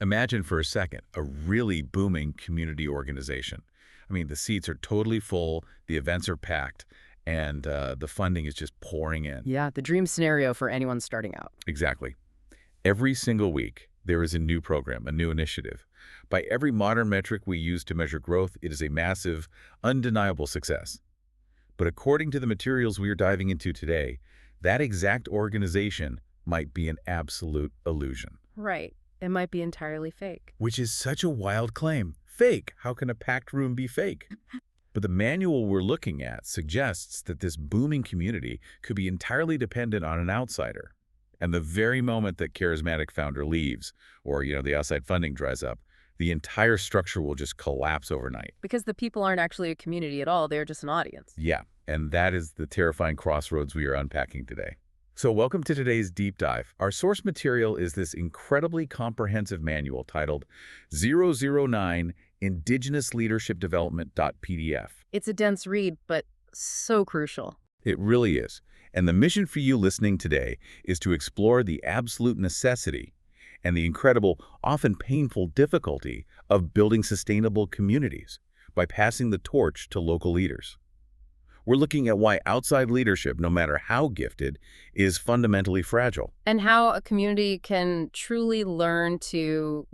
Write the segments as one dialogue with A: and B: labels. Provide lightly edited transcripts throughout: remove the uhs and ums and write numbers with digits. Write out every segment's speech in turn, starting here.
A: Imagine for a second a really booming community organization. I mean, the seats are totally full, the events are packed, and the funding is just pouring in.
B: Yeah, the dream scenario for anyone starting out.
A: Exactly. Every single week, there is a new program, a new initiative. By every modern metric we use to measure growth, it is a massive, undeniable success. But according to the materials we are diving into today, that exact organization might be an absolute illusion.
B: Right. It might be entirely fake.
A: Which is such a wild claim. Fake. How can a packed room be fake? But the manual we're looking at suggests that this booming community could be entirely dependent on an outsider. And the very moment that charismatic founder leaves, or, the outside funding dries up, the entire structure will just collapse overnight.
B: Because the people aren't actually a community at all, they're just an audience.
A: Yeah, and that is the terrifying crossroads we are unpacking today. So welcome to today's deep dive. Our source material is this incredibly comprehensive manual titled 009 Indigenous Leadership Development.pdf.
B: It's a dense read, but so crucial.
A: It really is. And the mission for you listening today is to explore the absolute necessity and the incredible, often painful difficulty of building sustainable communities by passing the torch to local leaders. We're looking at why outside leadership, no matter how gifted, is fundamentally fragile.
B: And how a community can truly learn to,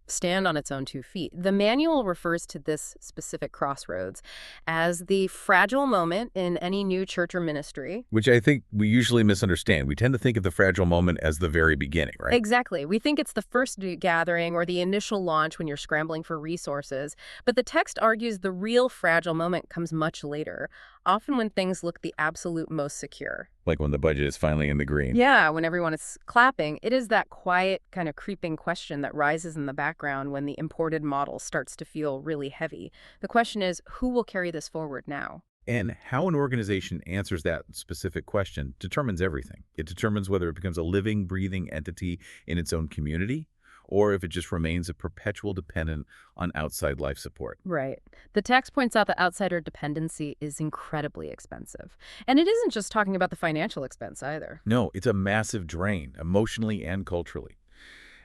B: stand on its own 2 feet. The manual refers to this specific crossroads as the fragile moment in any new church or ministry.
A: Which I think we usually misunderstand. We tend to think of the fragile moment as the very beginning, right?
B: Exactly. We think it's the first gathering or the initial launch when you're scrambling for resources. But the text argues the real fragile moment comes much later, often when things look the absolute most secure.
A: Like when the budget is finally in the green.
B: Yeah, when everyone is clapping, it is that quiet, kind of creeping question that rises in the background when the imported model starts to feel really heavy. The question is, who will carry this forward now?
A: And how an organization answers that specific question determines everything. It determines whether it becomes a living, breathing entity in its own community, or if it just remains a perpetual dependent on outside life support.
B: Right. The text points out that outsider dependency is incredibly expensive. And it isn't just talking about the financial expense either.
A: No, it's a massive drain, emotionally and culturally.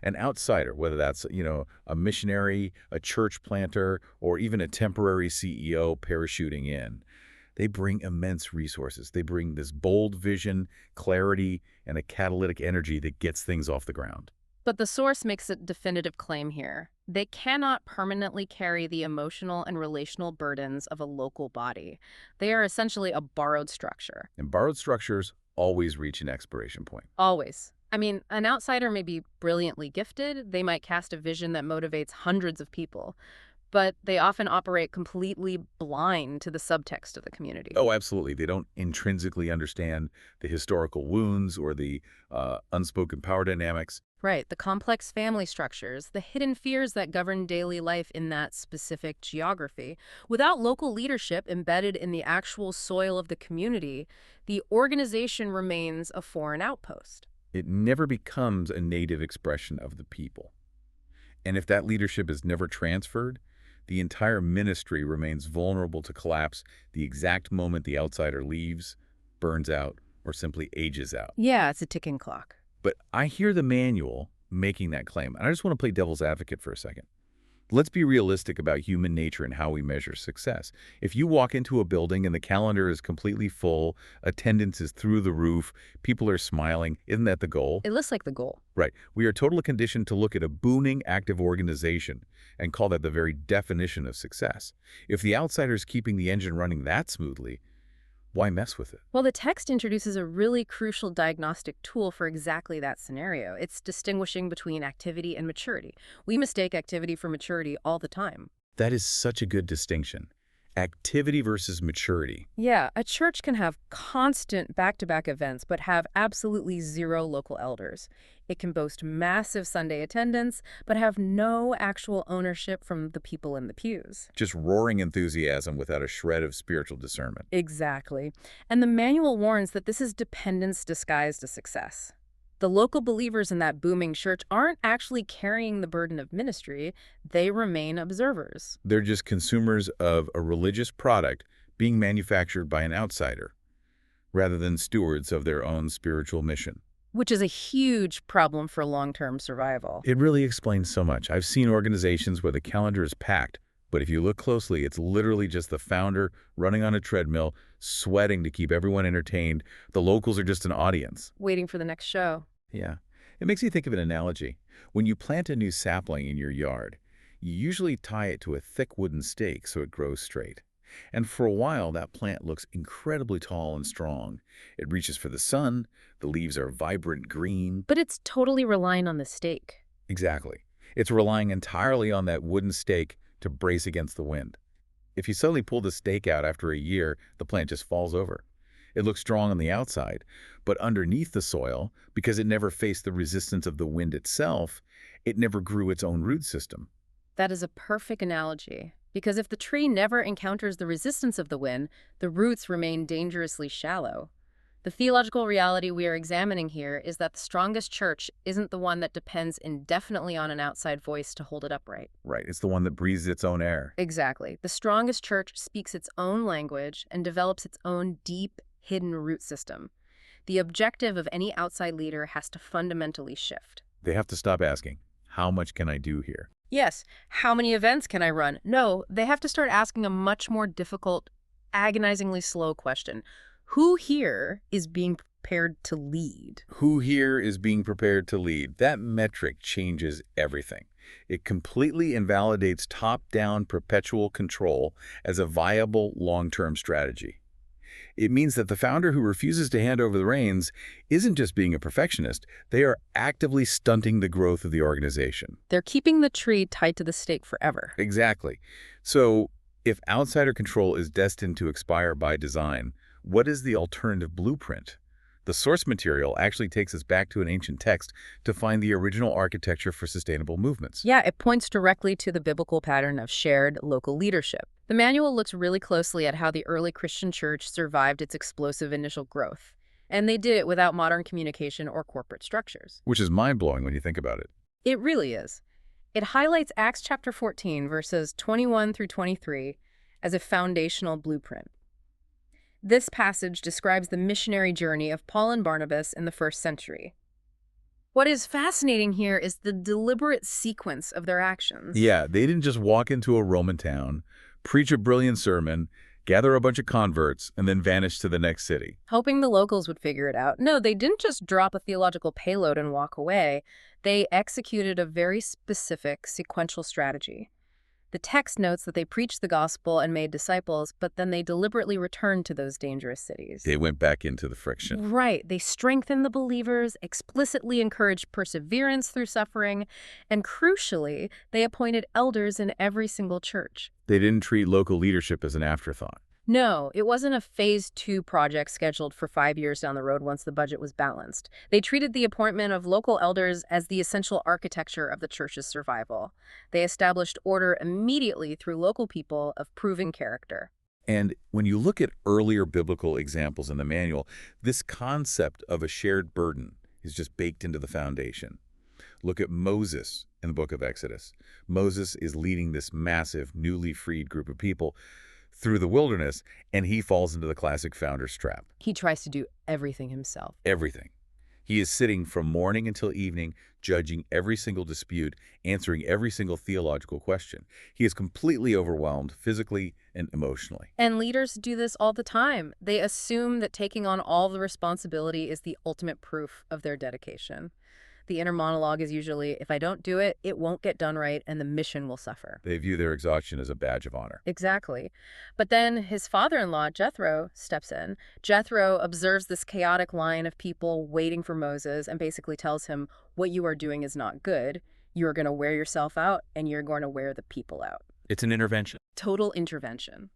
A: An outsider, whether that's, a missionary, a church planter, or even a temporary CEO parachuting in, they bring immense resources. They bring this bold vision, clarity, and a catalytic energy that gets things off the ground.
B: But the source makes a definitive claim here. They cannot permanently carry the emotional and relational burdens of a local body. They are essentially a borrowed structure.
A: And borrowed structures always reach an expiration point.
B: Always. I mean, an outsider may be brilliantly gifted. They might cast a vision that motivates hundreds of people. But they often operate completely blind to the subtext of the community.
A: Oh, absolutely. They don't intrinsically understand the historical wounds or the unspoken power dynamics.
B: Right, the complex family structures, the hidden fears that govern daily life in that specific geography. Without local leadership embedded in the actual soil of the community, the organization remains a foreign outpost.
A: It never becomes a native expression of the people. And if that leadership is never transferred, the entire ministry remains vulnerable to collapse the exact moment the outsider leaves, burns out, or simply ages out.
B: Yeah, it's a ticking clock.
A: But I hear the manual making that claim, and I just want to play devil's advocate for a second. Let's be realistic about human nature and how we measure success. If you walk into a building and the calendar is completely full, attendance is through the roof, people are smiling, isn't that the goal?
B: It looks like the goal.
A: Right. We are totally conditioned to look at a booming, active organization and call that the very definition of success. If the outsider is keeping the engine running that smoothly, why mess with it?
B: Well, the text introduces a really crucial diagnostic tool for exactly that scenario. It's distinguishing between activity and maturity. We mistake activity for maturity all the time.
A: That is such a good distinction. Activity versus maturity.
B: Yeah, a church can have constant back-to-back events but have absolutely zero local elders. It can boast massive Sunday attendance but have no actual ownership from the people in the pews.
A: Just roaring enthusiasm without a shred of spiritual discernment.
B: Exactly. And the manual warns that this is dependence disguised as success. The local believers in that booming church aren't actually carrying the burden of ministry. They remain observers.
A: They're just consumers of a religious product being manufactured by an outsider, rather than stewards of their own spiritual mission.
B: which is a huge problem for long-term survival.
A: It really explains so much. I've seen organizations where the calendar is packed, but if you look closely, it's literally just the founder running on a treadmill, sweating to keep everyone entertained. The locals are just an audience.
B: Waiting for the next show.
A: Yeah. It makes me think of an analogy. When you plant a new sapling in your yard, you usually tie it to a thick wooden stake so it grows straight. And for a while, that plant looks incredibly tall and strong. It reaches for the sun, the leaves are vibrant green.
B: But it's totally relying on the stake.
A: Exactly. It's relying entirely on that wooden stake to brace against the wind. If you suddenly pull the stake out after a year, the plant just falls over. It looks strong on the outside, but underneath the soil, because it never faced the resistance of the wind itself, it never grew its own root system.
B: That is a perfect analogy. Because if the tree never encounters the resistance of the wind, the roots remain dangerously shallow. The theological reality we are examining here is that the strongest church isn't the one that depends indefinitely on an outside voice to hold it upright.
A: Right, it's the one that breathes its own air.
B: Exactly. The strongest church speaks its own language and develops its own deep, hidden root system. The objective of any outside leader has to fundamentally shift.
A: They have to stop asking, how much can I do here?
B: Yes, how many events can I run? No, they have to start asking a much more difficult, agonizingly slow question. Who here is being prepared to lead?
A: Who here is being prepared to lead? That metric changes everything. It completely invalidates top-down perpetual control as a viable long-term strategy. It means that the founder who refuses to hand over the reins isn't just being a perfectionist, they are actively stunting the growth of the organization.
B: They're keeping the tree tied to the stake forever.
A: Exactly. So, if outsider control is destined to expire by design, what is the alternative blueprint? The source material actually takes us back to an ancient text to find the original architecture for sustainable movements.
B: Yeah, it points directly to the biblical pattern of shared local leadership. The manual looks really closely at how the early Christian church survived its explosive initial growth. And they did it without modern communication or corporate structures.
A: Which is mind-blowing when you think about it.
B: It really is. It highlights Acts chapter 14, verses 21 through 23 as a foundational blueprint. This passage describes the missionary journey of Paul and Barnabas in the first century. What is fascinating here is the deliberate sequence of their actions.
A: Yeah, they didn't just walk into a Roman town, preach a brilliant sermon, gather a bunch of converts, and then vanish to the next city.
B: Hoping the locals would figure it out. No, they didn't just drop a theological payload and walk away. They executed a very specific sequential strategy. The text notes that they preached the gospel and made disciples, but then they deliberately returned to those dangerous cities.
A: They went back into the friction.
B: Right. They strengthened the believers, explicitly encouraged perseverance through suffering, and crucially, they appointed elders in every single church.
A: They didn't treat local leadership as an afterthought.
B: No, it wasn't a phase 2 project scheduled for 5 years down the road once the budget was balanced. They treated the appointment of local elders as the essential architecture of the church's survival. They established order immediately through local people of proven character.
A: And when you look at earlier biblical examples in the manual, this concept of a shared burden is just baked into the foundation. Look at Moses in the book of Exodus. Moses is leading this massive, newly freed group of people through the wilderness, and he falls into the classic founder's trap.
B: He tries to do everything himself.
A: Everything. He is sitting from morning until evening, judging every single dispute, answering every single theological question. He is completely overwhelmed physically and emotionally.
B: And leaders do this all the time. They assume that taking on all the responsibility is the ultimate proof of their dedication. The inner monologue is usually, if I don't do it, it won't get done right and the mission will suffer.
A: They view their exhaustion as a badge of honor.
B: Exactly. But then his father-in-law, Jethro, steps in. Jethro observes this chaotic line of people waiting for Moses and basically tells him, what you are doing is not good. You are going to wear yourself out and you're going to wear the people out.
A: It's an intervention.
B: Total intervention.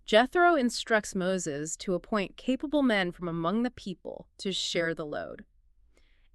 B: Jethro instructs Moses to appoint capable men from among the people to share the load.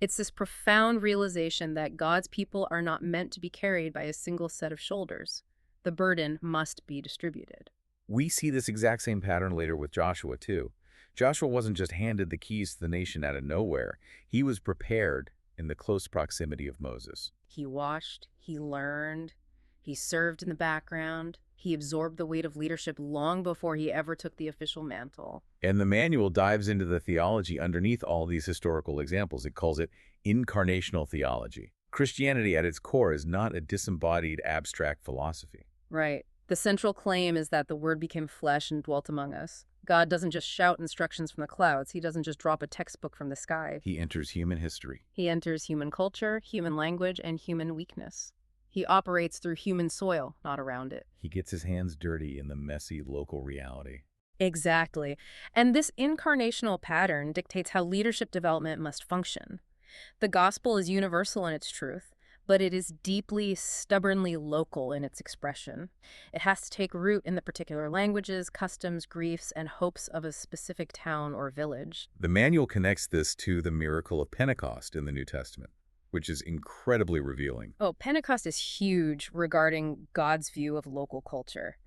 B: It's this profound realization that God's people are not meant to be carried by a single set of shoulders. The burden must be distributed.
A: We see this exact same pattern later with Joshua, too. Joshua wasn't just handed the keys to the nation out of nowhere. He was prepared in the close proximity of Moses.
B: He watched, he learned, he served in the background, He absorbed the weight of leadership long before he ever took the official mantle.
A: And the manual dives into the theology underneath all these historical examples. It calls it incarnational theology. Christianity at its core is not a disembodied abstract philosophy.
B: Right. The central claim is that the Word became flesh and dwelt among us. God doesn't just shout instructions from the clouds. He doesn't just drop a textbook from the sky.
A: He enters human history.
B: He enters human culture, human language, and human weakness. He operates through human soil, not around it.
A: He gets his hands dirty in the messy local reality.
B: Exactly. And this incarnational pattern dictates how leadership development must function. The gospel is universal in its truth, but it is deeply, stubbornly local in its expression. It has to take root in the particular languages, customs, griefs, and hopes of a specific town or village.
A: The manual connects this to the miracle of Pentecost in the New Testament, which is incredibly revealing.
B: Oh, Pentecost is huge regarding God's view of local culture.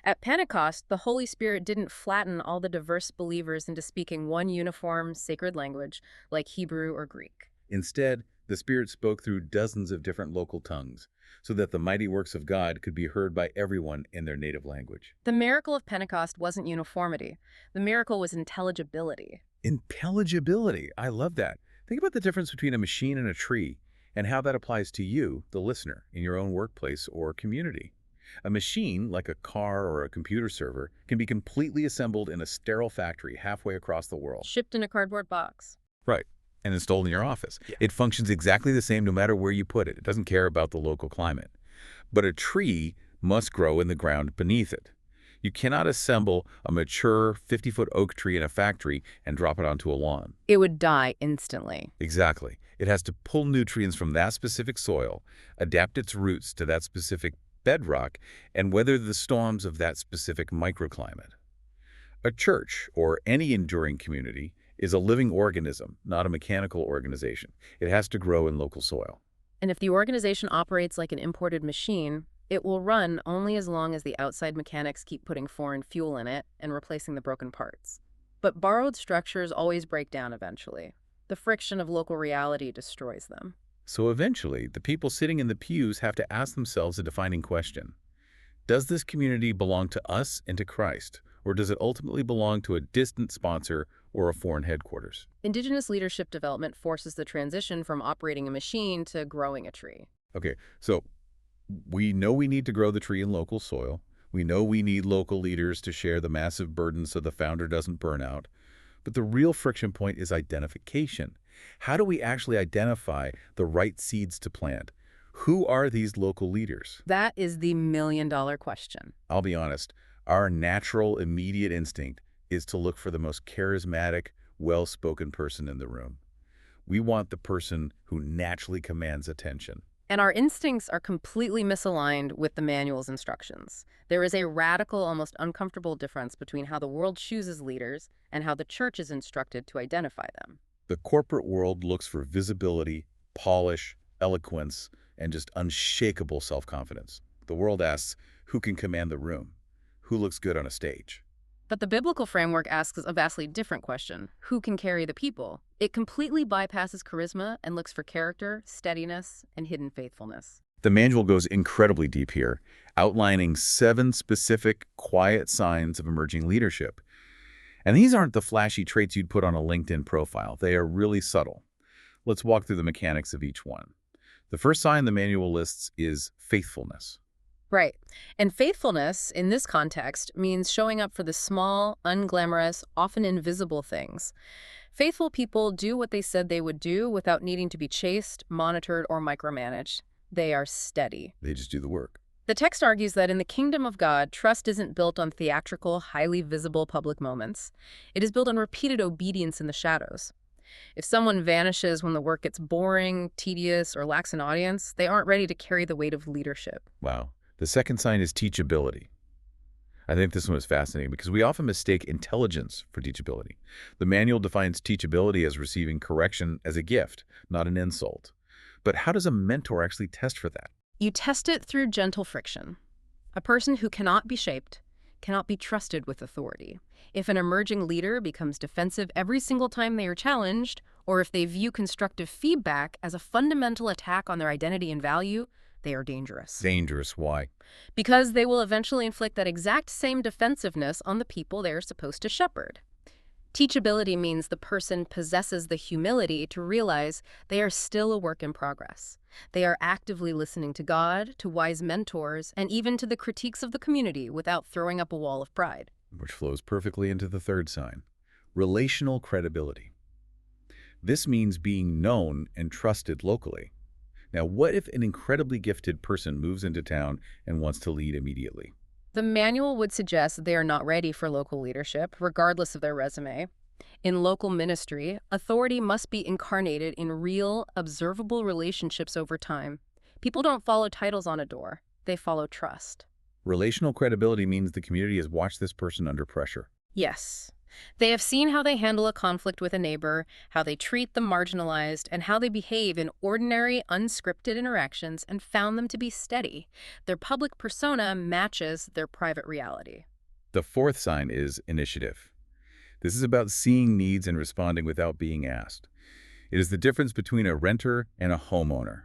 B: At Pentecost, the Holy Spirit didn't flatten all the diverse believers into speaking one uniform, sacred language like Hebrew or Greek.
A: Instead, the Spirit spoke through dozens of different local tongues, so that the mighty works of God could be heard by everyone in their native language.
B: The miracle of Pentecost wasn't uniformity. The miracle was intelligibility.
A: Intelligibility. I love that. Think about the difference between a machine and a tree, and how that applies to you, the listener, in your own workplace or community. A machine, like a car or a computer server, can be completely assembled in a sterile factory halfway across the world.
B: Shipped in a cardboard box.
A: Right. And installed in your office. Yeah. It functions exactly the same no matter where you put it. It doesn't care about the local climate. But a tree must grow in the ground beneath it. You cannot assemble a mature 50-foot oak tree in a factory and drop it onto a lawn.
B: It would die instantly.
A: Exactly. It has to pull nutrients from that specific soil, adapt its roots to that specific bedrock, and weather the storms of that specific microclimate. A church, or any enduring community, is a living organism, not a mechanical organization. It has to grow in local soil.
B: And if the organization operates like an imported machine, it will run only as long as the outside mechanics keep putting foreign fuel in it and replacing the broken parts. But borrowed structures always break down eventually. The friction of local reality destroys them.
A: So eventually, the people sitting in the pews have to ask themselves a defining question. Does this community belong to us and to Christ, or does it ultimately belong to a distant sponsor or a foreign headquarters?
B: Indigenous leadership development forces the transition from operating a machine to growing a tree.
A: Okay, so we know we need to grow the tree in local soil. We know we need local leaders to share the massive burden so the founder doesn't burn out. But the real friction point is identification. How do we actually identify the right seeds to plant? Who are these local leaders?
B: That is the million-dollar question.
A: I'll be honest, our natural, immediate instinct is to look for the most charismatic, well-spoken person in the room. We want the person who naturally commands attention.
B: And our instincts are completely misaligned with the manual's instructions. There is a radical, almost uncomfortable difference between how the world chooses leaders and how the church is instructed to identify them.
A: The corporate world looks for visibility, polish, eloquence, and just unshakable self-confidence. The world asks, who can command the room? Who looks good on a stage?
B: But the biblical framework asks a vastly different question. Who can carry the people? It completely bypasses charisma and looks for character, steadiness, and hidden faithfulness.
A: The manual goes incredibly deep here, outlining 7 specific, quiet signs of emerging leadership. And these aren't the flashy traits you'd put on a LinkedIn profile. They are really subtle. Let's walk through the mechanics of each one. The first sign the manual lists is faithfulness.
B: Right. And faithfulness, in this context, means showing up for the small, unglamorous, often invisible things. Faithful people do what they said they would do without needing to be chased, monitored, or micromanaged. They are steady.
A: They just do the work.
B: The text argues that in the kingdom of God, trust isn't built on theatrical, highly visible public moments. It is built on repeated obedience in the shadows. If someone vanishes when the work gets boring, tedious, or lacks an audience, they aren't ready to carry the weight of leadership.
A: Wow. The second sign is teachability. I think this one is fascinating because we often mistake intelligence for teachability. The manual defines teachability as receiving correction as a gift, not an insult. But how does a mentor actually test for that?
B: You test it through gentle friction. A person who cannot be shaped cannot be trusted with authority. If an emerging leader becomes defensive every single time they are challenged, or if they view constructive feedback as a fundamental attack on their identity and value, they are dangerous.
A: Dangerous, why?
B: Because they will eventually inflict that exact same defensiveness on the people they are supposed to shepherd. Teachability means the person possesses the humility to realize they are still a work in progress. They are actively listening to God, to wise mentors, and even to the critiques of the community without throwing up a wall of pride.
A: Which flows perfectly into the third sign, relational credibility. This means being known and trusted locally. Now, what if an incredibly gifted person moves into town and wants to lead immediately?
B: The manual would suggest that they are not ready for local leadership, regardless of their resume. In local ministry, authority must be incarnated in real, observable relationships over time. People don't follow titles on a door. They follow trust.
A: Relational credibility means the community has watched this person under pressure.
B: Yes. They have seen how they handle a conflict with a neighbor, how they treat the marginalized, and how they behave in ordinary, unscripted interactions and found them to be steady. Their public persona matches their private reality.
A: The fourth sign is initiative. This is about seeing needs and responding without being asked. It is the difference between a renter and a homeowner.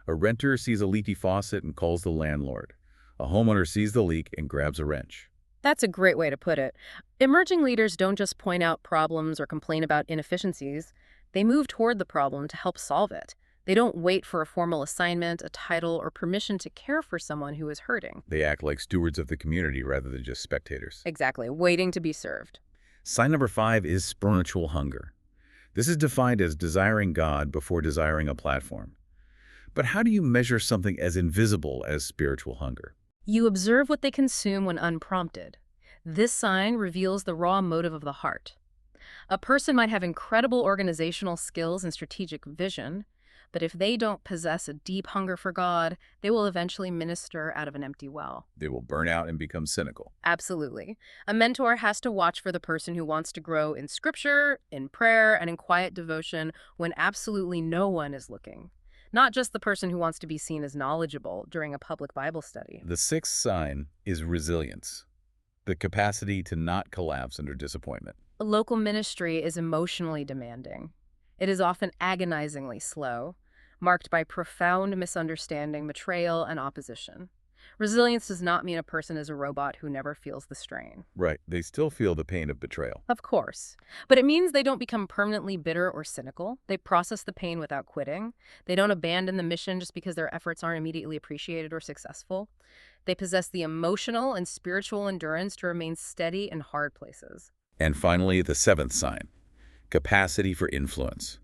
A: A renter sees a leaky faucet and calls the landlord. A homeowner sees the leak and grabs a wrench.
B: That's a great way to put it. Emerging leaders don't just point out problems or complain about inefficiencies. They move toward the problem to help solve it. They don't wait for a formal assignment, a title, or permission to care for someone who is hurting.
A: They act like stewards of the community rather than just spectators.
B: Exactly, waiting to be served.
A: Sign number 5 is spiritual hunger. This is defined as desiring God before desiring a platform. But how do you measure something as invisible as spiritual hunger?
B: You observe what they consume when unprompted. This sign reveals the raw motive of the heart. A person might have incredible organizational skills and strategic vision, but if they don't possess a deep hunger for God, they will eventually minister out of an empty well.
A: They will burn out and become cynical.
B: Absolutely. A mentor has to watch for the person who wants to grow in scripture, in prayer, and in quiet devotion when absolutely no one is looking. Not just the person who wants to be seen as knowledgeable during a public Bible study.
A: The sixth sign is resilience, the capacity to not collapse under disappointment.
B: Local ministry is emotionally demanding. It is often agonizingly slow, marked by profound misunderstanding, betrayal, and opposition. Resilience does not mean a person is a robot who never feels the strain.
A: Right, they still feel the pain of betrayal.
B: Of course. But it means they don't become permanently bitter or cynical. They process the pain without quitting. They don't abandon the mission just because their efforts aren't immediately appreciated or successful. They possess the emotional and spiritual endurance to remain steady in hard places.
A: And finally, the seventh sign, capacity for influence.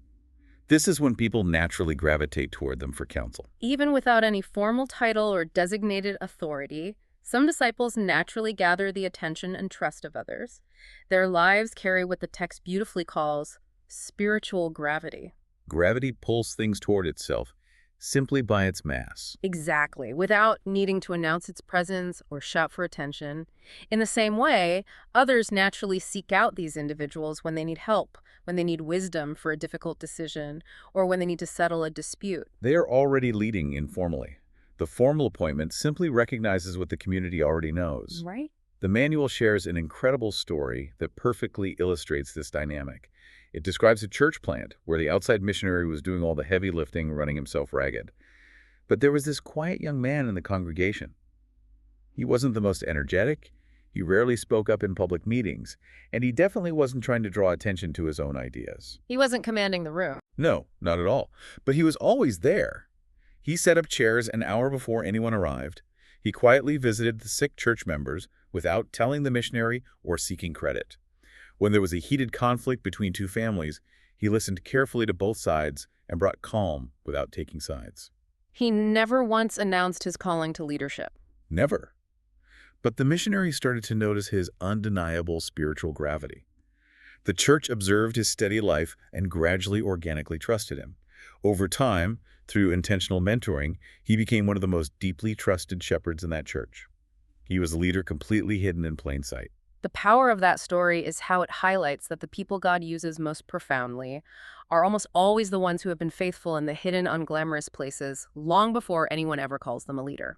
A: This is when people naturally gravitate toward them for counsel.
B: Even without any formal title or designated authority, some disciples naturally gather the attention and trust of others. Their lives carry what the text beautifully calls spiritual gravity.
A: Gravity pulls things toward itself simply by its mass.
B: Exactly, without needing to announce its presence or shout for attention. In the same way, others naturally seek out these individuals when they need help, when they need wisdom for a difficult decision, or when they need to settle a dispute.
A: They are already leading informally. The formal appointment simply recognizes what the community already knows.
B: Right?
A: The manual shares an incredible story that perfectly illustrates this dynamic. It describes a church plant where the outside missionary was doing all the heavy lifting, running himself ragged. But there was this quiet young man in the congregation. He wasn't the most energetic, he rarely spoke up in public meetings, and he definitely wasn't trying to draw attention to his own ideas.
B: He wasn't commanding the room.
A: No, not at all. But he was always there. He set up chairs an hour before anyone arrived. He quietly visited the sick church members without telling the missionary or seeking credit. When there was a heated conflict between two families, he listened carefully to both sides and brought calm without taking sides.
B: He never once announced his calling to leadership.
A: Never. But the missionary started to notice his undeniable spiritual gravity. The church observed his steady life and gradually organically trusted him. Over time, through intentional mentoring, he became one of the most deeply trusted shepherds in that church. He was a leader completely hidden in plain sight.
B: The power of that story is how it highlights that the people God uses most profoundly are almost always the ones who have been faithful in the hidden, unglamorous places long before anyone ever calls them a leader.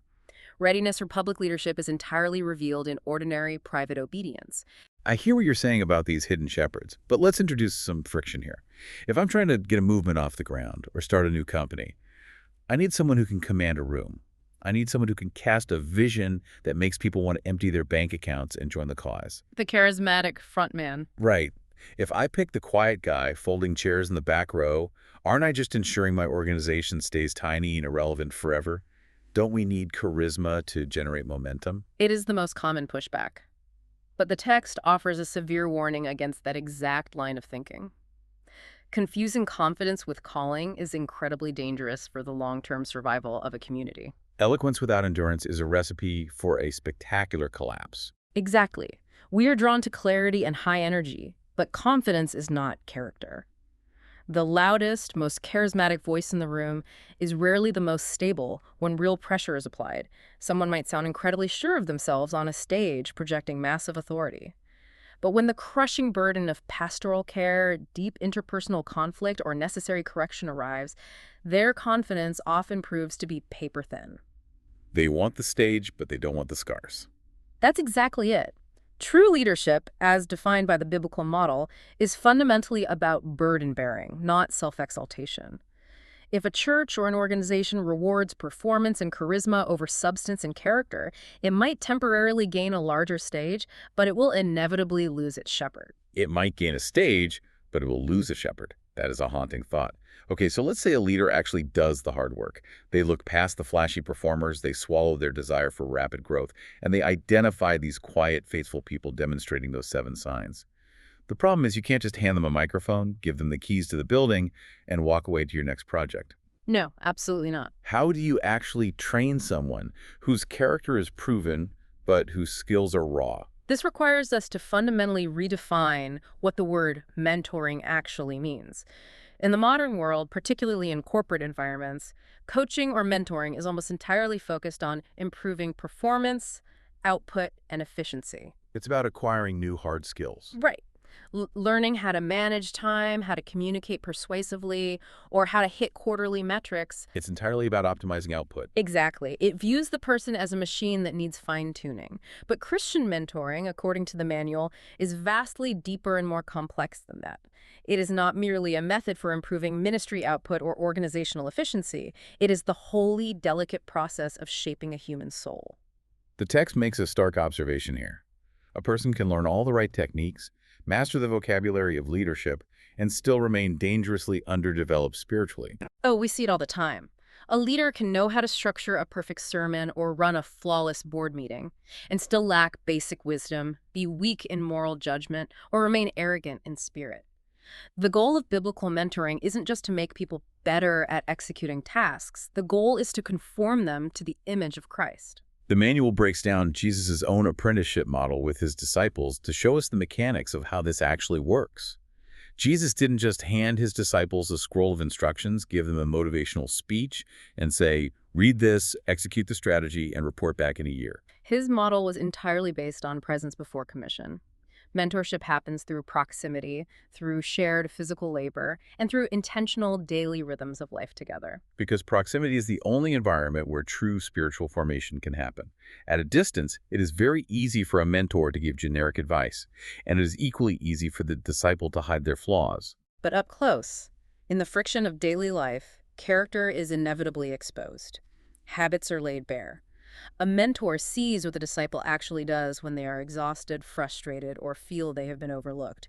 B: Readiness for public leadership is entirely revealed in ordinary, private obedience.
A: I hear what you're saying about these hidden shepherds, but let's introduce some friction here. If I'm trying to get a movement off the ground or start a new company, I need someone who can command a room. I need someone who can cast a vision that makes people want to empty their bank accounts and join the cause.
B: The charismatic frontman.
A: Right. If I pick the quiet guy folding chairs in the back row, aren't I just ensuring my organization stays tiny and irrelevant forever? Don't we need charisma to generate momentum?
B: It is the most common pushback. But the text offers a severe warning against that exact line of thinking. Confusing confidence with calling is incredibly dangerous for the long-term survival of a community.
A: Eloquence without endurance is a recipe for a spectacular collapse.
B: Exactly. We are drawn to clarity and high energy, but confidence is not character. The loudest, most charismatic voice in the room is rarely the most stable when real pressure is applied. Someone might sound incredibly sure of themselves on a stage, projecting massive authority. But when the crushing burden of pastoral care, deep interpersonal conflict, or necessary correction arrives, their confidence often proves to be paper thin.
A: They want the stage, but they don't want the scars.
B: That's exactly it. True leadership, as defined by the biblical model, is fundamentally about burden bearing, not self-exaltation. If a church or an organization rewards performance and charisma over substance and character, it might temporarily gain a larger stage, but it will inevitably lose its shepherd.
A: It might gain a stage, but it will lose a shepherd. That is a haunting thought. Okay, so let's say a leader actually does the hard work. They look past the flashy performers, they swallow their desire for rapid growth, and they identify these quiet, faithful people demonstrating those 7 signs. The problem is you can't just hand them a microphone, give them the keys to the building, and walk away to your next project.
B: No, absolutely not.
A: How do you actually train someone whose character is proven, but whose skills are raw?
B: This requires us to fundamentally redefine what the word mentoring actually means. In the modern world, particularly in corporate environments, coaching or mentoring is almost entirely focused on improving performance, output, and efficiency.
A: It's about acquiring new hard skills.
B: Right. Learning how to manage time, how to communicate persuasively, or how to hit quarterly metrics.
A: It's entirely about optimizing output.
B: Exactly. It views the person as a machine that needs fine-tuning. But Christian mentoring, according to the manual, is vastly deeper and more complex than that. It is not merely a method for improving ministry output or organizational efficiency. It is the wholly delicate process of shaping a human soul.
A: The text makes a stark observation here. A person can learn all the right techniques, master the vocabulary of leadership, and still remain dangerously underdeveloped spiritually.
B: Oh, we see it all the time. A leader can know how to structure a perfect sermon or run a flawless board meeting, and still lack basic wisdom, be weak in moral judgment, or remain arrogant in spirit. The goal of biblical mentoring isn't just to make people better at executing tasks. The goal is to conform them to the image of Christ.
A: The manual breaks down Jesus' own apprenticeship model with his disciples to show us the mechanics of how this actually works. Jesus didn't just hand his disciples a scroll of instructions, give them a motivational speech, and say, read this, execute the strategy, and report back in a year.
B: His model was entirely based on presence before commission. Mentorship happens through proximity, through shared physical labor, and through intentional daily rhythms of life together.
A: Because proximity is the only environment where true spiritual formation can happen. At a distance, it is very easy for a mentor to give generic advice, and it is equally easy for the disciple to hide their flaws.
B: But up close, in the friction of daily life, character is inevitably exposed. Habits are laid bare. A mentor sees what the disciple actually does when they are exhausted, frustrated, or feel they have been overlooked.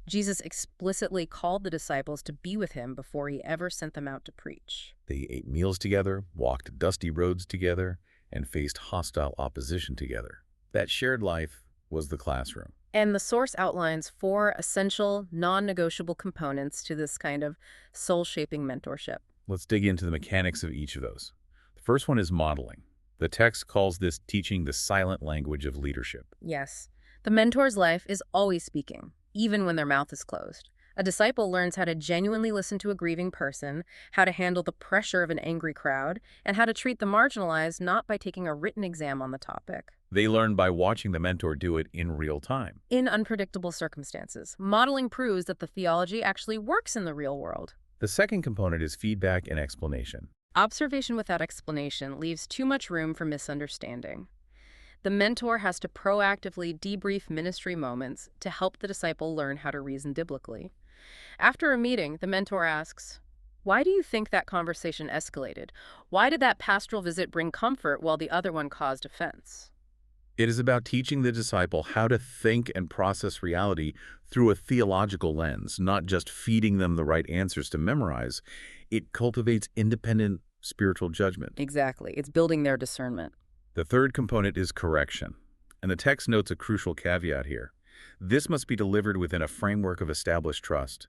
B: Jesus explicitly called the disciples to be with him before he ever sent them out to preach.
A: They ate meals together, walked dusty roads together, and faced hostile opposition together. That shared life was the classroom.
B: And the source outlines 4 essential, non-negotiable components to this kind of soul-shaping mentorship.
A: Let's dig into the mechanics of each of those. The first one is modeling. The text calls this teaching the silent language of leadership.
B: Yes, the mentor's life is always speaking, even when their mouth is closed. A disciple learns how to genuinely listen to a grieving person, how to handle the pressure of an angry crowd, and how to treat the marginalized not by taking a written exam on the topic.
A: They learn by watching the mentor do it in real time.
B: In unpredictable circumstances, modeling proves that the theology actually works in the real world.
A: The second component is feedback and explanation.
B: Observation without explanation leaves too much room for misunderstanding. The mentor has to proactively debrief ministry moments to help the disciple learn how to reason biblically. After a meeting, the mentor asks, Why do you think that conversation escalated? Why did that pastoral visit bring comfort while the other one caused offense?
A: It is about teaching the disciple how to think and process reality through a theological lens, not just feeding them the right answers to memorize. It cultivates independent spiritual judgment.
B: Exactly. It's building their discernment.
A: The third component is correction, and the text notes a crucial caveat here. This must be delivered within a framework of established trust.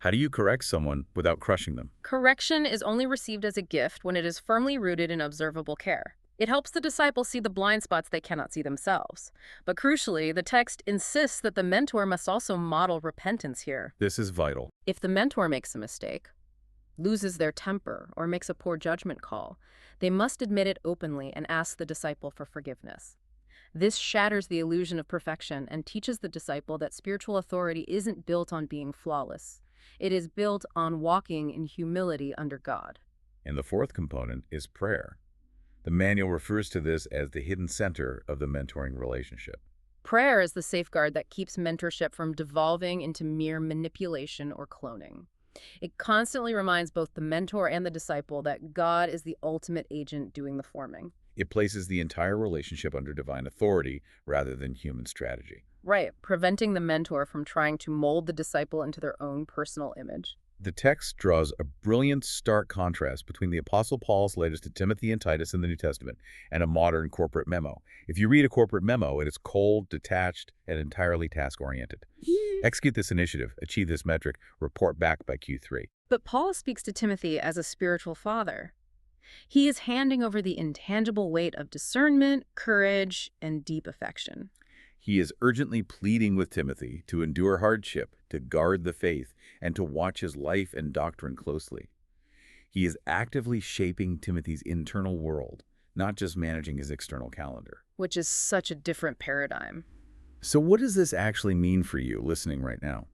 A: How do you correct someone without crushing them?
B: Correction is only received as a gift when it is firmly rooted in observable care. It helps the disciples see the blind spots they cannot see themselves. But crucially, the text insists that the mentor must also model repentance here.
A: This is vital.
B: If the mentor makes a mistake, loses their temper, or makes a poor judgment call, they must admit it openly and ask the disciple for forgiveness. This shatters the illusion of perfection and teaches the disciple that spiritual authority isn't built on being flawless. It is built on walking in humility under God.
A: And the fourth component is prayer. The manual refers to this as the hidden center of the mentoring relationship.
B: Prayer is the safeguard that keeps mentorship from devolving into mere manipulation or cloning. It constantly reminds both the mentor and the disciple that God is the ultimate agent doing the forming.
A: It places the entire relationship under divine authority rather than human strategy.
B: Right, preventing the mentor from trying to mold the disciple into their own personal image.
A: The text draws a brilliant, stark contrast between the Apostle Paul's letters to Timothy and Titus in the New Testament and a modern corporate memo. If you read a corporate memo, it is cold, detached, and entirely task-oriented. Execute this initiative, achieve this metric, report back by Q3.
B: But Paul speaks to Timothy as a spiritual father. He is handing over the intangible weight of discernment, courage, and deep affection.
A: He is urgently pleading with Timothy to endure hardship, to guard the faith, and to watch his life and doctrine closely. He is actively shaping Timothy's internal world, not just managing his external calendar.
B: Which is such a different paradigm.
A: So what does this actually mean for you listening right now?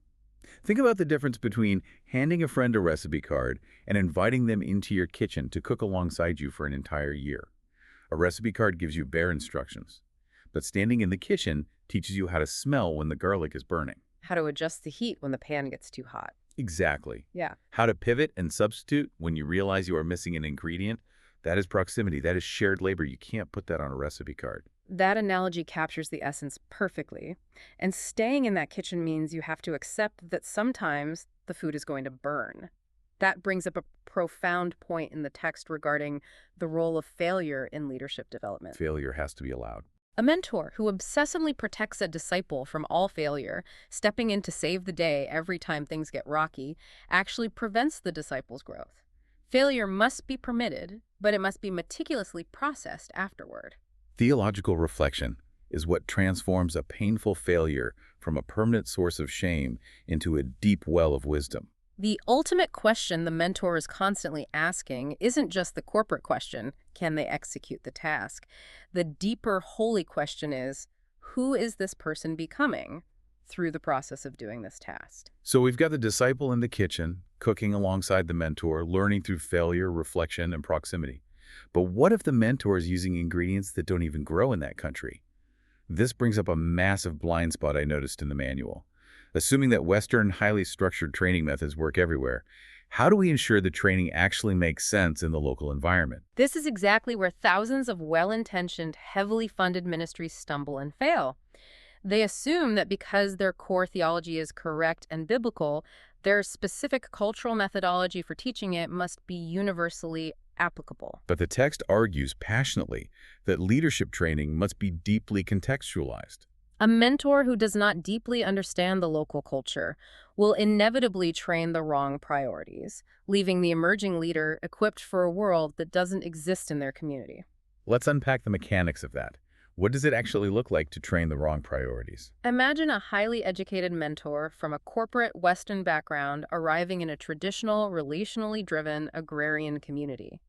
A: Think about the difference between handing a friend a recipe card and inviting them into your kitchen to cook alongside you for an entire year. A recipe card gives you bare instructions, but standing in the kitchen teaches you how to smell when the garlic is burning.
B: How to adjust the heat when the pan gets too hot.
A: Exactly.
B: Yeah.
A: How to pivot and substitute when you realize you are missing an ingredient. That is proximity. That is shared labor. You can't put that on a recipe card.
B: That analogy captures the essence perfectly. And staying in that kitchen means you have to accept that sometimes the food is going to burn. That brings up a profound point in the text regarding the role of failure in leadership development.
A: Failure has to be allowed.
B: A mentor who obsessively protects a disciple from all failure, stepping in to save the day every time things get rocky, actually prevents the disciple's growth. Failure must be permitted, but it must be meticulously processed afterward.
A: Theological reflection is what transforms a painful failure from a permanent source of shame into a deep well of wisdom.
B: The ultimate question the mentor is constantly asking isn't just the corporate question, can they execute the task? The deeper, holy question is, who is this person becoming through the process of doing this task?
A: So we've got the disciple in the kitchen, cooking alongside the mentor, learning through failure, reflection, and proximity. But what if the mentor is using ingredients that don't even grow in that country? This brings up a massive blind spot I noticed in the manual. Assuming that Western, highly structured training methods work everywhere, how do we ensure the training actually makes sense in the local environment?
B: This is exactly where thousands of well-intentioned, heavily funded ministries stumble and fail. They assume that because their core theology is correct and biblical, their specific cultural methodology for teaching it must be universally applicable.
A: But the text argues passionately that leadership training must be deeply contextualized.
B: A mentor who does not deeply understand the local culture will inevitably train the wrong priorities, leaving the emerging leader equipped for a world that doesn't exist in their community.
A: Let's unpack the mechanics of that. What does it actually look like to train the wrong priorities?
B: Imagine a highly educated mentor from a corporate Western background arriving in a traditional, relationally driven agrarian community.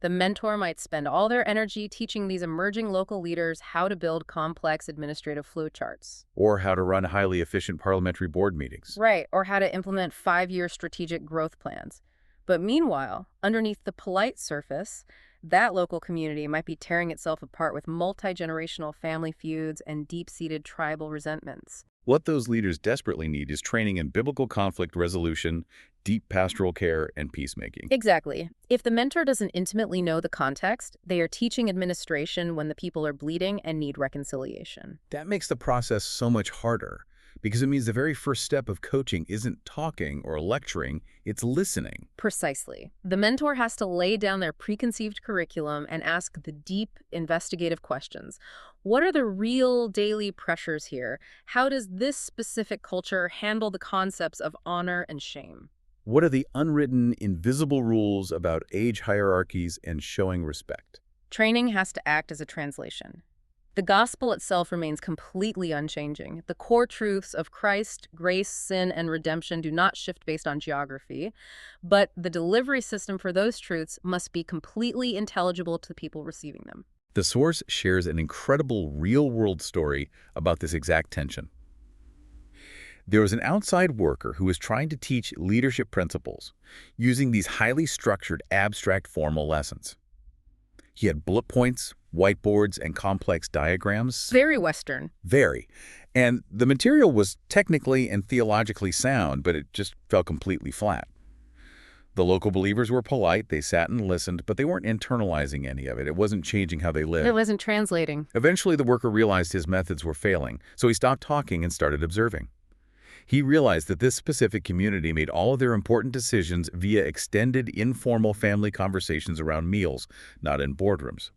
B: The mentor might spend all their energy teaching these emerging local leaders how to build complex administrative flowcharts.
A: Or how to run highly efficient parliamentary board meetings.
B: Right, or how to implement 5-year strategic growth plans. But meanwhile, underneath the polite surface, that local community might be tearing itself apart with multi-generational family feuds and deep-seated tribal resentments.
A: What those leaders desperately need is training in biblical conflict resolution, deep pastoral care, and peacemaking.
B: Exactly. If the mentor doesn't intimately know the context, they are teaching administration when the people are bleeding and need reconciliation.
A: That makes the process so much harder because it means the very first step of coaching isn't talking or lecturing, it's listening.
B: Precisely. The mentor has to lay down their preconceived curriculum and ask the deep, investigative questions. What are the real daily pressures here? How does this specific culture handle the concepts of honor and shame?
A: What are the unwritten, invisible rules about age hierarchies and showing respect?
B: Training has to act as a translation. The gospel itself remains completely unchanging. The core truths of Christ, grace, sin, and redemption do not shift based on geography, but the delivery system for those truths must be completely intelligible to the people receiving them.
A: The source shares an incredible real-world story about this exact tension. There was an outside worker who was trying to teach leadership principles using these highly structured, abstract formal lessons. He had bullet points, whiteboards, and complex diagrams.
B: Very Western.
A: Very. And the material was technically and theologically sound, but it just fell completely flat. The local believers were polite, they sat and listened, but they weren't internalizing any of it. It wasn't changing how they lived.
B: It wasn't translating.
A: Eventually, the worker realized his methods were failing, so he stopped talking and started observing. He realized that this specific community made all of their important decisions via extended, informal family conversations around meals, not in boardrooms.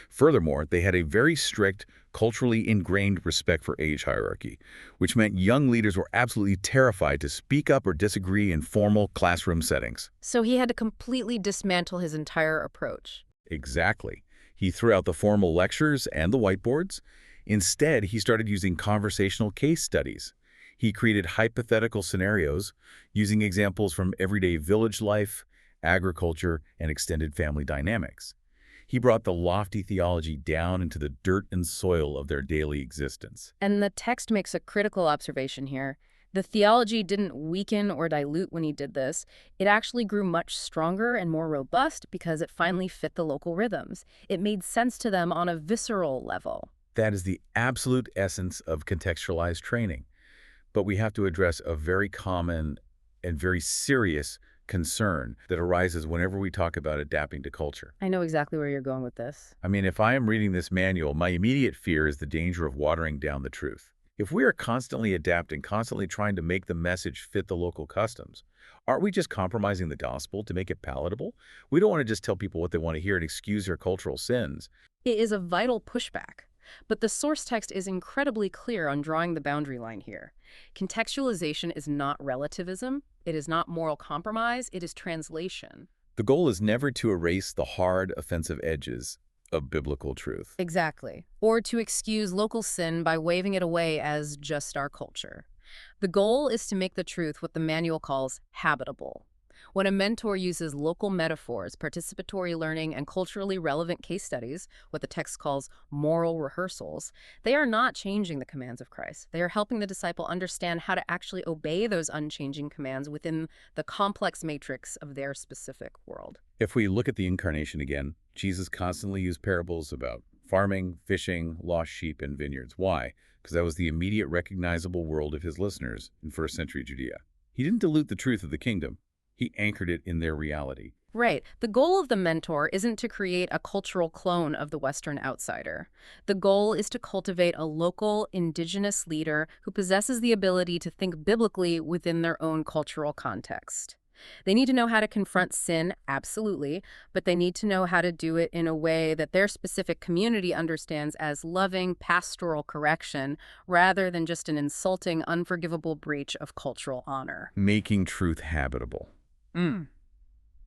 A: Furthermore, they had a very strict, culturally ingrained respect for age hierarchy, which meant young leaders were absolutely terrified to speak up or disagree in formal classroom settings.
B: So he had to completely dismantle his entire approach.
A: Exactly. He threw out the formal lectures and the whiteboards. Instead, he started using conversational case studies. He created hypothetical scenarios using examples from everyday village life, agriculture, and extended family dynamics. He brought the lofty theology down into the dirt and soil of their daily existence.
B: And the text makes a critical observation here. The theology didn't weaken or dilute when he did this. It actually grew much stronger and more robust because it finally fit the local rhythms. It made sense to them on a visceral level.
A: That is the absolute essence of contextualized training. But we have to address a very common and very serious concern that arises whenever we talk about adapting to culture.
B: I know exactly where you're going with this.
A: I mean, if I am reading this manual, my immediate fear is the danger of watering down the truth. If we are constantly adapting, constantly trying to make the message fit the local customs, aren't we just compromising the gospel to make it palatable? We don't want to just tell people what they want to hear and excuse their cultural sins.
B: It is a vital pushback. But the source text is incredibly clear on drawing the boundary line here. Contextualization is not relativism. It is not moral compromise. It is translation.
A: The goal is never to erase the hard, offensive edges of biblical truth.
B: Exactly. Or to excuse local sin by waving it away as just our culture. The goal is to make the truth what the manual calls habitable. When a mentor uses local metaphors, participatory learning, and culturally relevant case studies, what the text calls moral rehearsals, they are not changing the commands of Christ. They are helping the disciple understand how to actually obey those unchanging commands within the complex matrix of their specific world.
A: If we look at the incarnation again, Jesus constantly used parables about farming, fishing, lost sheep, and vineyards. Why? Because that was the immediate recognizable world of his listeners in first century Judea. He didn't dilute the truth of the kingdom. He anchored it in their reality.
B: Right. The goal of the mentor isn't to create a cultural clone of the Western outsider. The goal is to cultivate a local, indigenous leader who possesses the ability to think biblically within their own cultural context. They need to know how to confront sin, absolutely, but they need to know how to do it in a way that their specific community understands as loving, pastoral correction, rather than just an insulting, unforgivable breach of cultural honor.
A: Making truth habitable.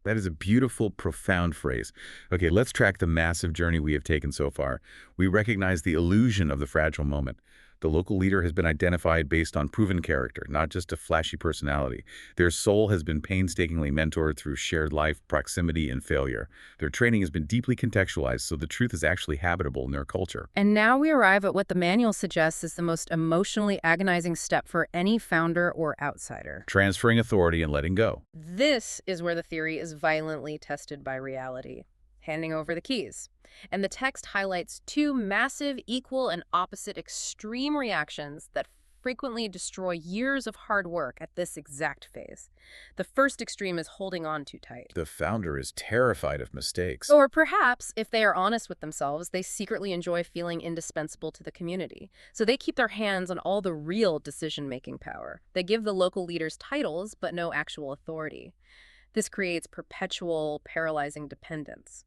A: That is a beautiful, profound phrase. Okay, let's track the massive journey we have taken so far. We recognize the illusion of the fragile moment. The local leader has been identified based on proven character, not just a flashy personality. Their soul has been painstakingly mentored through shared life, proximity, and failure. Their training has been deeply contextualized, so the truth is actually habitable in their culture.
B: And now we arrive at what the manual suggests is the most emotionally agonizing step for any founder or outsider.
A: Transferring authority and letting go.
B: This is where the theory is violently tested by reality. Handing over the keys. And the text highlights two massive, equal, and opposite extreme reactions that frequently destroy years of hard work at this exact phase. The first extreme is holding on too tight.
A: The founder is terrified of mistakes.
B: Or perhaps, if they are honest with themselves, they secretly enjoy feeling indispensable to the community. So they keep their hands on all the real decision-making power. They give the local leaders titles, but no actual authority. This creates perpetual, paralyzing dependence.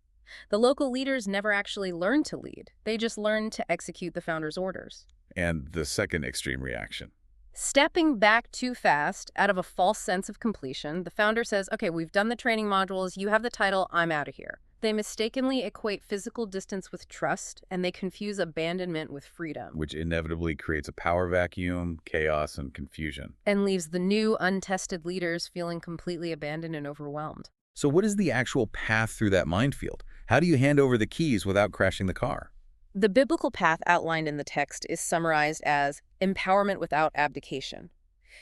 B: The local leaders never actually learn to lead. They just learn to execute the founder's orders.
A: And the second extreme reaction.
B: Stepping back too fast, out of a false sense of completion, the founder says, okay, we've done the training modules, you have the title, I'm out of here. They mistakenly equate physical distance with trust, and they confuse abandonment with freedom.
A: Which inevitably creates a power vacuum, chaos, and confusion.
B: And leaves the new, untested leaders feeling completely abandoned and overwhelmed.
A: So what is the actual path through that minefield? How do you hand over the keys without crashing the car?
B: The biblical path outlined in the text is summarized as empowerment without abdication.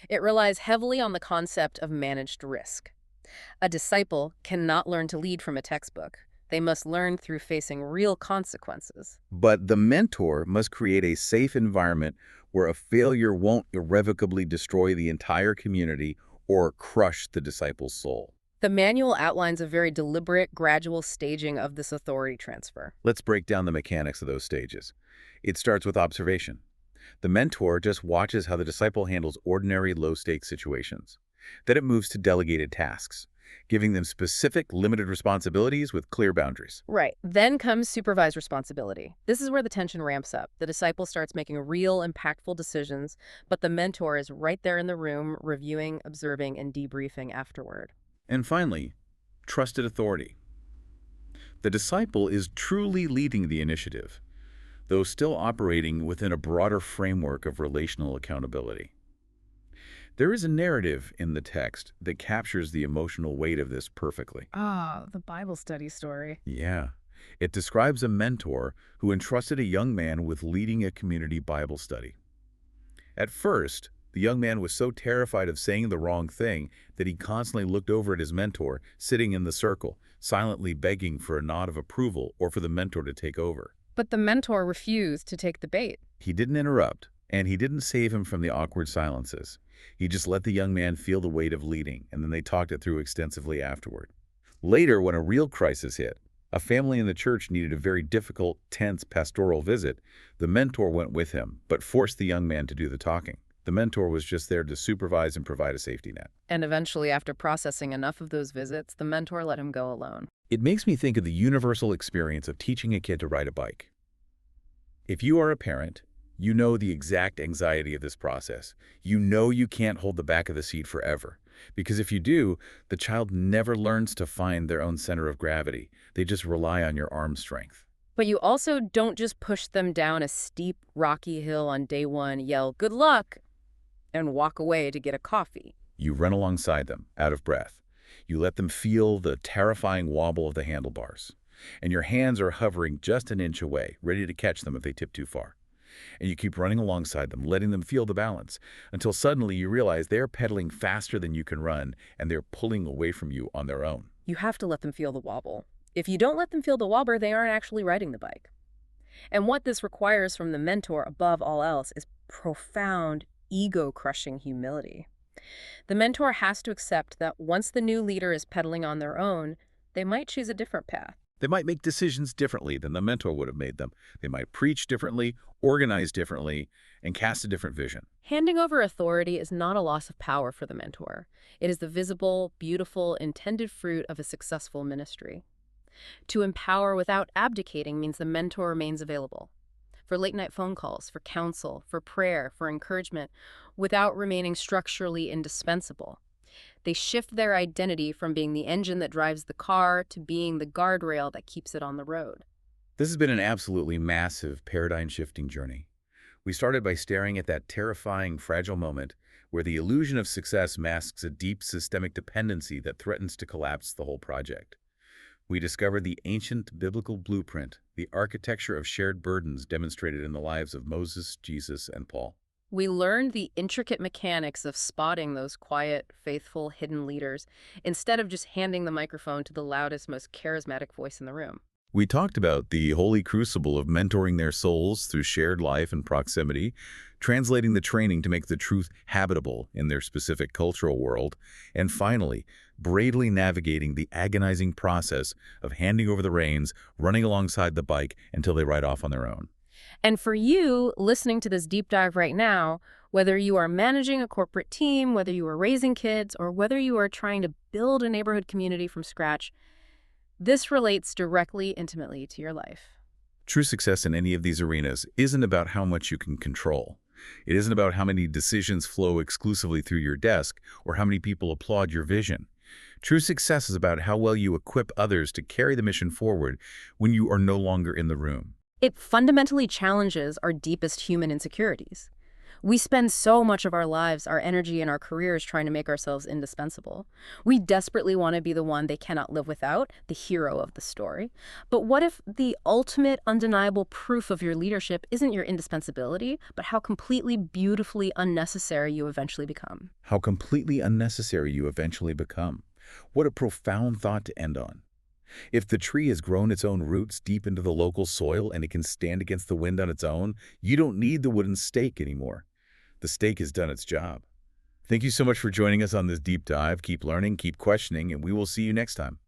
B: It relies heavily on the concept of managed risk. A disciple cannot learn to lead from a textbook. They must learn through facing real consequences.
A: But the mentor must create a safe environment where a failure won't irrevocably destroy the entire community or crush the disciple's soul.
B: The manual outlines a very deliberate, gradual staging of this authority transfer.
A: Let's break down the mechanics of those stages. It starts with observation. The mentor just watches how the disciple handles ordinary low-stakes situations. Then it moves to delegated tasks, giving them specific, limited responsibilities with clear boundaries.
B: Right. Then comes supervised responsibility. This is where the tension ramps up. The disciple starts making real, impactful decisions, but the mentor is right there in the room, reviewing, observing, and debriefing afterward.
A: And finally, trusted authority. The disciple is truly leading the initiative, though still operating within a broader framework of relational accountability. There is a narrative in the text that captures the emotional weight of this perfectly.
B: Ah, the Bible study story.
A: Yeah. It describes a mentor who entrusted a young man with leading a community Bible study. At first, the young man was so terrified of saying the wrong thing that he constantly looked over at his mentor, sitting in the circle, silently begging for a nod of approval or for the mentor to take over.
B: But the mentor refused to take the bait.
A: He didn't interrupt, and he didn't save him from the awkward silences. He just let the young man feel the weight of leading, and then they talked it through extensively afterward. Later, when a real crisis hit, a family in the church needed a very difficult, tense pastoral visit, the mentor went with him, but forced the young man to do the talking. The mentor was just there to supervise and provide a safety net.
B: And eventually, after processing enough of those visits, the mentor let him go alone.
A: It makes me think of the universal experience of teaching a kid to ride a bike. If you are a parent, you know the exact anxiety of this process. You know you can't hold the back of the seat forever. Because if you do, the child never learns to find their own center of gravity. They just rely on your arm strength.
B: But you also don't just push them down a steep, rocky hill on day one, yell, "Good luck," and walk away to get a coffee.
A: You run alongside them, out of breath. You let them feel the terrifying wobble of the handlebars. And your hands are hovering just an inch away, ready to catch them if they tip too far. And you keep running alongside them, letting them feel the balance, until suddenly you realize they're pedaling faster than you can run, and they're pulling away from you on their own.
B: You have to let them feel the wobble. If you don't let them feel the wobble, they aren't actually riding the bike. And what this requires from the mentor, above all else, is profound, ego-crushing humility. The mentor has to accept that once the new leader is pedaling on their own, they might choose a different path.
A: They might make decisions differently than the mentor would have made them. They might preach differently, organize differently, and cast a different vision.
B: Handing over authority is not a loss of power for the mentor. It is the visible, beautiful, intended fruit of a successful ministry. To empower without abdicating means the mentor remains available for late-night phone calls, for counsel, for prayer, for encouragement, without remaining structurally indispensable. They shift their identity from being the engine that drives the car to being the guardrail that keeps it on the road.
A: This has been an absolutely massive paradigm-shifting journey. We started by staring at that terrifying, fragile moment where the illusion of success masks a deep systemic dependency that threatens to collapse the whole project. We discovered the ancient biblical blueprint, the architecture of shared burdens demonstrated in the lives of Moses, Jesus, and Paul.
B: We learned the intricate mechanics of spotting those quiet, faithful, hidden leaders instead of just handing the microphone to the loudest, most charismatic voice in the room.
A: We talked about the holy crucible of mentoring their souls through shared life and proximity, translating the training to make the truth habitable in their specific cultural world, and finally, bravely navigating the agonizing process of handing over the reins, running alongside the bike until they ride off on their own.
B: And for you, listening to this deep dive right now, whether you are managing a corporate team, whether you are raising kids, or whether you are trying to build a neighborhood community from scratch, this relates directly, intimately to your life.
A: True success in any of these arenas isn't about how much you can control. It isn't about how many decisions flow exclusively through your desk or how many people applaud your vision. True success is about how well you equip others to carry the mission forward when you are no longer in the room.
B: It fundamentally challenges our deepest human insecurities. We spend so much of our lives, our energy, and our careers trying to make ourselves indispensable. We desperately want to be the one they cannot live without, the hero of the story. But what if the ultimate, undeniable proof of your leadership isn't your indispensability, but how completely, beautifully unnecessary you eventually become?
A: How completely unnecessary you eventually become. What a profound thought to end on. If the tree has grown its own roots deep into the local soil and it can stand against the wind on its own, you don't need the wooden stake anymore. The stake has done its job. Thank you so much for joining us on this deep dive. Keep learning, keep questioning, and we will see you next time.